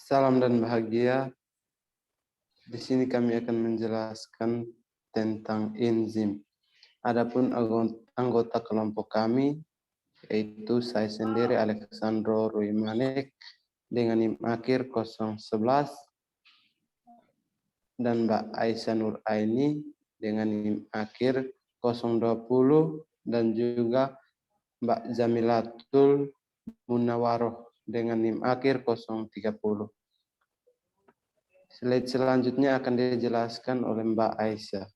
Salam dan bahagia. Di sini kami akan menjelaskan tentang enzim. Adapun anggota kelompok kami, yaitu saya sendiri Alexandro Ruimanek dengan NIM akhir 011 dan Mbak Aisyah Nur Aini dengan NIM akhir 020 dan juga Mbak Jamilatul Munawaroh dengan NIM akhir 030. Slide selanjutnya akan dijelaskan oleh Mbak Aisyah.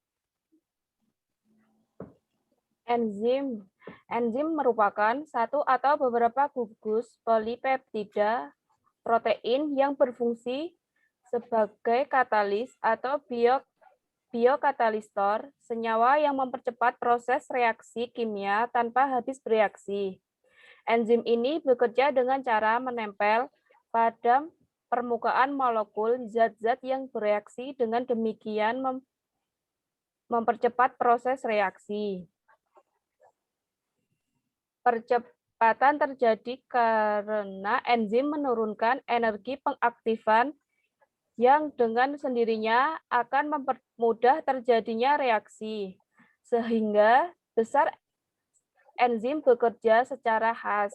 Enzim. Enzim merupakan satu atau beberapa gugus polipeptida protein yang berfungsi sebagai katalis atau biokatalistor senyawa yang mempercepat proses reaksi kimia tanpa habis bereaksi. Enzim ini bekerja dengan cara menempel pada permukaan molekul zat-zat yang bereaksi, dengan demikian mempercepat proses reaksi. Percepatan terjadi karena enzim menurunkan energi pengaktifan yang dengan sendirinya akan mempermudah terjadinya reaksi, sehingga besar enzim bekerja secara khas.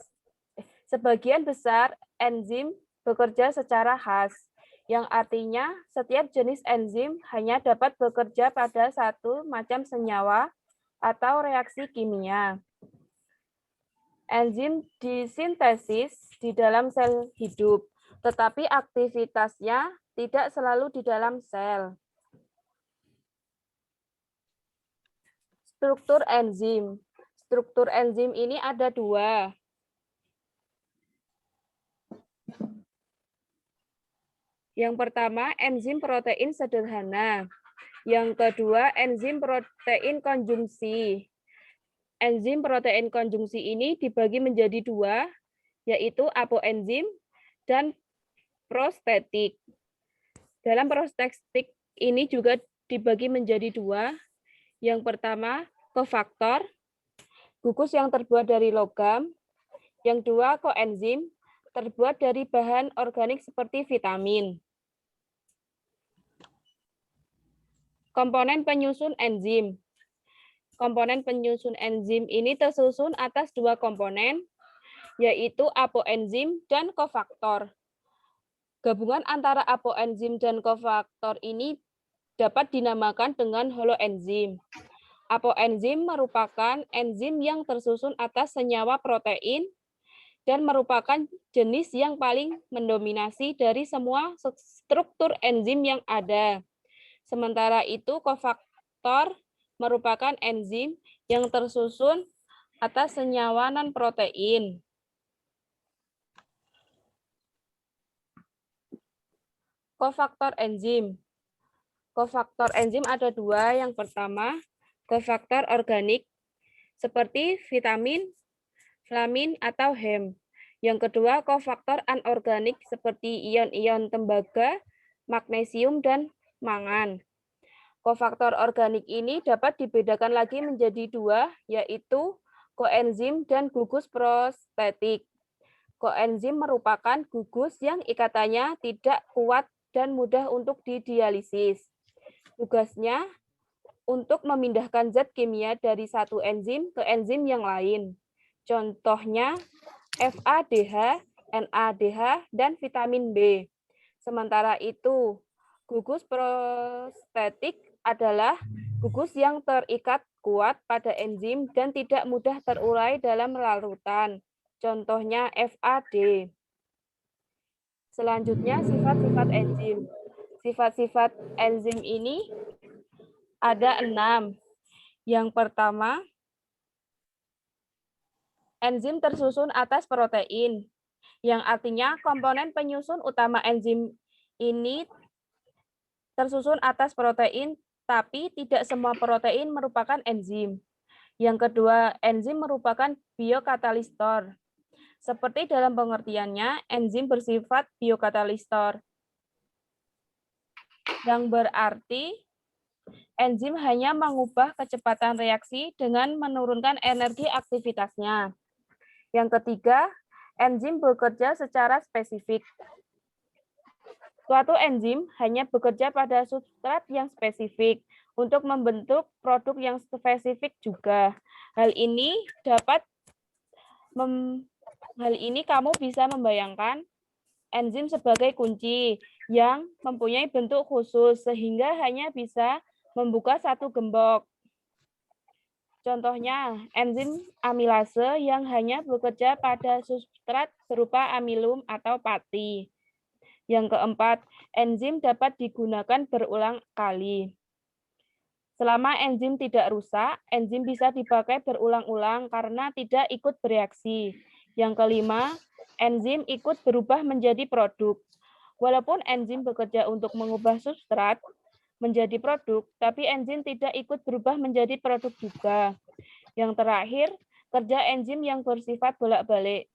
Sebagian besar enzim bekerja secara khas, yang artinya setiap jenis enzim hanya dapat bekerja pada satu macam senyawa atau reaksi kimia. Enzim disintesis di dalam sel hidup, tetapi aktivitasnya tidak selalu di dalam sel. Struktur enzim. Struktur enzim ini ada dua. Yang pertama, enzim protein sederhana. Yang kedua, enzim protein konjungsi. Enzim protein konjungsi ini dibagi menjadi dua, yaitu apoenzim dan prostetik. Dalam prostetik ini juga dibagi menjadi dua. Yang pertama, kofaktor, gugus yang terbuat dari logam. Yang dua, koenzim, terbuat dari bahan organik seperti vitamin. Komponen penyusun enzim. Komponen penyusun enzim ini tersusun atas dua komponen, yaitu apoenzim dan kofaktor. Gabungan antara apoenzim dan kofaktor ini dapat dinamakan dengan holoenzim. Apoenzim merupakan enzim yang tersusun atas senyawa protein dan merupakan jenis yang paling mendominasi dari semua struktur enzim yang ada. Sementara itu, kofaktor merupakan enzim yang tersusun atas senyawa non-protein. Kofaktor enzim. Kofaktor enzim ada dua. Yang pertama, kofaktor organik seperti vitamin, flamin, atau hem. Yang kedua, kofaktor anorganik seperti ion-ion tembaga, magnesium, dan mangan. Kofaktor organik ini dapat dibedakan lagi menjadi dua, yaitu koenzim dan gugus prostetik. Koenzim merupakan gugus yang ikatannya tidak kuat dan mudah untuk didialisis. Tugasnya untuk memindahkan zat kimia dari satu enzim ke enzim yang lain. Contohnya FADH, NADH, dan vitamin B. Sementara itu, gugus prostetik adalah gugus yang terikat kuat pada enzim dan tidak mudah terurai dalam larutan. Contohnya FAD. Selanjutnya, sifat-sifat enzim. Sifat-sifat enzim ini ada 6. Yang pertama, enzim tersusun atas protein, yang artinya komponen penyusun utama enzim ini tersusun atas protein, tapi tidak semua protein merupakan enzim. Yang kedua, enzim merupakan biokatalistor. Seperti dalam pengertiannya, enzim bersifat biokatalistor, yang berarti enzim hanya mengubah kecepatan reaksi dengan menurunkan energi aktivitasnya. Yang ketiga, enzim bekerja secara spesifik. Suatu enzim hanya bekerja pada substrat yang spesifik untuk membentuk produk yang spesifik juga. Hal ini kamu bisa membayangkan enzim sebagai kunci yang mempunyai bentuk khusus sehingga hanya bisa membuka satu gembok. Contohnya, enzim amilase yang hanya bekerja pada substrat berupa amilum atau pati. Yang keempat, enzim dapat digunakan berulang kali. Selama enzim tidak rusak, enzim bisa dipakai berulang-ulang karena tidak ikut bereaksi. Yang kelima, enzim ikut berubah menjadi produk. Walaupun enzim bekerja untuk mengubah substrat menjadi produk, tapi enzim tidak ikut berubah menjadi produk juga. Yang terakhir, kerja enzim yang bersifat bolak-balik.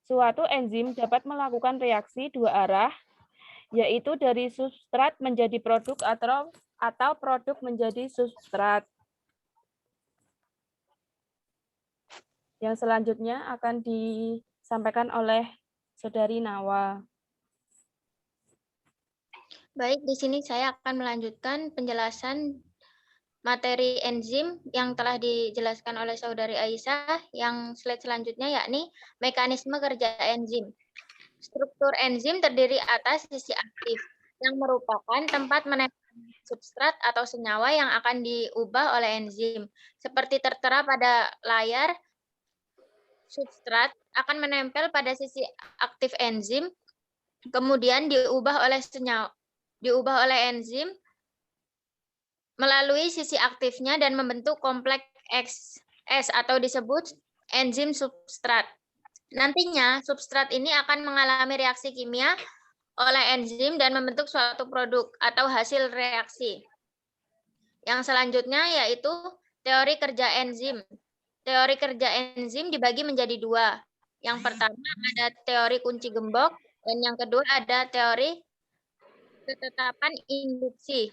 Suatu enzim dapat melakukan reaksi dua arah, yaitu dari substrat menjadi produk atau produk menjadi substrat. Yang selanjutnya akan disampaikan oleh Saudari Nawa. Baik, di sini saya akan melanjutkan penjelasan materi enzim yang telah dijelaskan oleh Saudari Aisyah. Yang slide selanjutnya yakni mekanisme kerja enzim. Struktur enzim terdiri atas sisi aktif yang merupakan tempat menempel substrat atau senyawa yang akan diubah oleh enzim. Seperti tertera pada layar, substrat akan menempel pada sisi aktif enzim, kemudian diubah oleh enzim melalui sisi aktifnya dan membentuk kompleks S atau disebut enzim substrat. Nantinya substrat ini akan mengalami reaksi kimia oleh enzim dan membentuk suatu produk atau hasil reaksi. Yang selanjutnya yaitu teori kerja enzim. Teori kerja enzim dibagi menjadi dua. Yang pertama ada teori kunci gembok dan yang kedua ada teori ketetapan induksi.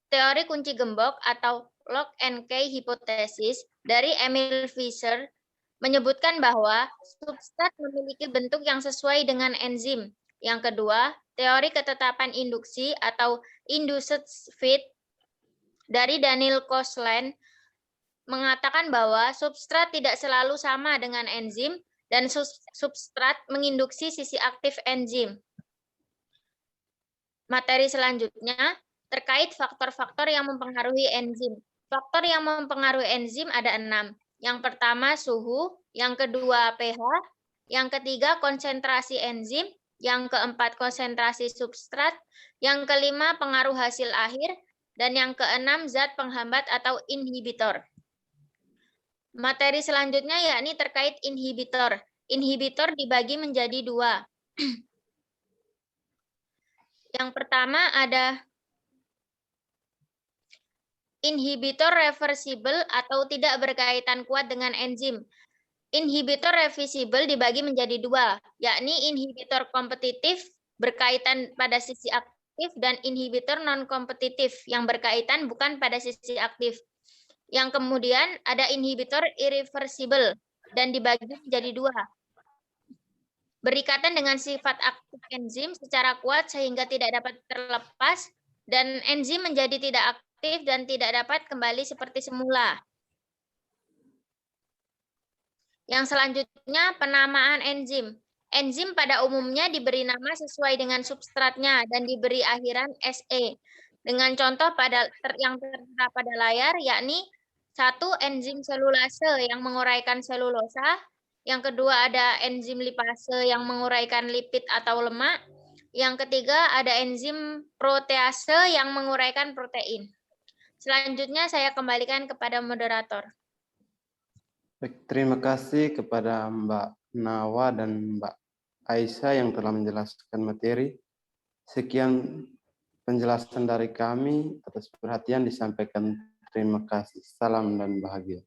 Teori kunci gembok atau lock and key hypothesis dari Emil Fischer menyebutkan bahwa substrat memiliki bentuk yang sesuai dengan enzim. Yang kedua, teori ketetapan induksi atau induced fit dari Daniel Koshland mengatakan bahwa substrat tidak selalu sama dengan enzim dan substrat menginduksi sisi aktif enzim. Materi selanjutnya terkait faktor-faktor yang mempengaruhi enzim. Faktor yang mempengaruhi enzim ada 6. Yang pertama suhu, yang kedua pH, yang ketiga konsentrasi enzim, yang keempat konsentrasi substrat, yang kelima pengaruh hasil akhir, dan yang keenam zat penghambat atau inhibitor. Materi selanjutnya yakni terkait inhibitor. Inhibitor dibagi menjadi dua. Yang pertama ada inhibitor reversible atau tidak berkaitan kuat dengan enzim. Inhibitor reversible dibagi menjadi dua, yakni inhibitor kompetitif berkaitan pada sisi aktif dan inhibitor non-kompetitif yang berkaitan bukan pada sisi aktif. Yang kemudian ada inhibitor irreversible dan dibagi menjadi dua. Berikatan dengan sifat aktif enzim secara kuat sehingga tidak dapat terlepas dan enzim menjadi tidak aktif dan tidak dapat kembali seperti semula. Yang selanjutnya penamaan enzim. Enzim pada umumnya diberi nama sesuai dengan substratnya dan diberi akhiran SE. Dengan contoh yang tertera pada layar yakni 1. Enzim selulase yang menguraikan selulosa. Yang kedua ada enzim lipase yang menguraikan lipid atau lemak. Yang ketiga ada enzim protease yang menguraikan protein. Selanjutnya saya kembalikan kepada moderator. Baik, terima kasih kepada Mbak Nawa dan Mbak Aisyah yang telah menjelaskan materi. Sekian penjelasan dari kami, atas perhatian disampaikan. Terima kasih. Salam dan bahagia.